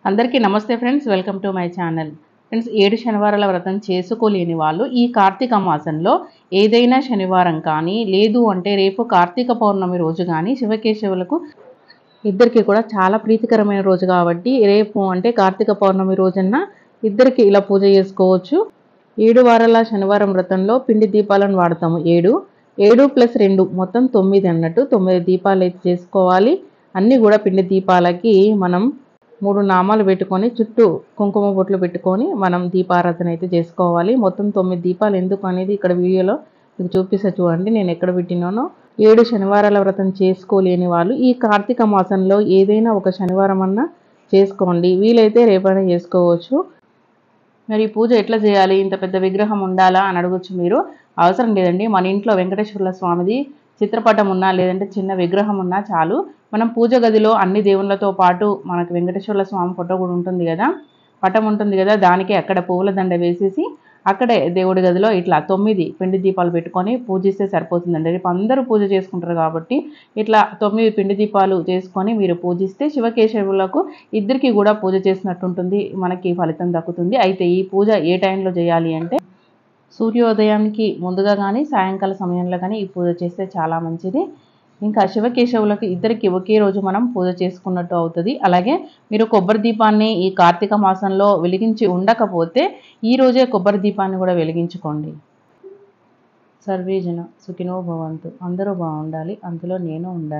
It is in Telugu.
అందరికీ నమస్తే friends, welcome to my channel. Friends, 7 శనివారాల వ్రతం చేసుకోలేని వాళ్ళు ఈ కార్తీక మాసంలో ఏదైనా శనివారం కానీ, లేదు అంటే రేపు కార్తీక పౌర్ణమి రోజు కానీ శివకేశవులకు ఇద్దరికి కూడా చాలా ప్రీతికరమైన రోజు కాబట్టి రేపు అంటే కార్తీక పౌర్ణమి రోజున ఇద్దరికి ఇలా పూజ చేసుకోవచ్చు. 7 వారాల శనివారం వ్రతంలో పిండి దీపాలను వాడతాము. 7 + 2 మొత్తం 9 అన్నట్టు 9 దీపాలు అయితే చేసుకోవాలి. అన్నీ కూడా పిండి దీపాలకి మనం 3 నామాలు పెట్టుకొని చుట్టూ కుంకుమ బొట్లు పెట్టుకొని మనం దీపారాధన అయితే చేసుకోవాలి. మొత్తం 9 దీపాలు ఎందుకు అనేది ఇక్కడ వీడియోలో మీకు చూపిస్తా చూడండి, నేను ఎక్కడ పెట్టినానో. 7 శనివారాల వ్రతం చేసుకోలేని వాళ్ళు ఈ కార్తీక మాసంలో ఏదైనా ఒక శనివారం అన్నా చేసుకోండి, వీలైతే రేపైనా చేసుకోవచ్చు. మరి పూజ ఎట్లా చేయాలి, ఇంత పెద్ద విగ్రహం ఉండాలా అని అడగొచ్చు మీరు. అవసరం లేదండి, మన ఇంట్లో వెంకటేశ్వర స్వామిది చిత్రపటం ఉన్నా లేదంటే చిన్న విగ్రహం ఉన్నా చాలు. మనం పూజ గదిలో అన్ని దేవుళ్ళతో పాటు మనకు వెంకటేశ్వర స్వామి ఫోటో కూడా ఉంటుంది కదా, పటం ఉంటుంది కదా, దానికి అక్కడ పువ్వుల దండ వేసేసి అక్కడే దేవుడి గదిలో ఇట్లా 9 పిండి దీపాలు పెట్టుకొని పూజిస్తే సరిపోతుందండి. రేపు అందరూ పూజ చేసుకుంటారు కాబట్టి ఇట్లా 9 పిండి దీపాలు చేసుకొని మీరు పూజిస్తే శివకేశవులకు ఇద్దరికి కూడా పూజ చేసినట్టు ఉంటుంది, మనకి ఫలితం దక్కుతుంది. అయితే ఈ పూజ ఏ టైంలో చేయాలి అంటే సూర్యోదయానికి ముందుగా కానీ సాయంకాల సమయంలో కానీ ఈ పూజ చేస్తే చాలా మంచిది. ఇంకా శివకేశవులకు ఇద్దరికి ఒకే రోజు మనం పూజ చేసుకున్నట్టు అవుతుంది. అలాగే మీరు కొబ్బరి దీపాన్ని ఈ కార్తీక మాసంలో వెలిగించి ఉండకపోతే ఈ రోజే కొబ్బరి దీపాన్ని కూడా వెలిగించుకోండి. సర్వేజన సుఖినో భవంతు, అందరూ బాగుండాలి, అందులో నేను ఉండాలి.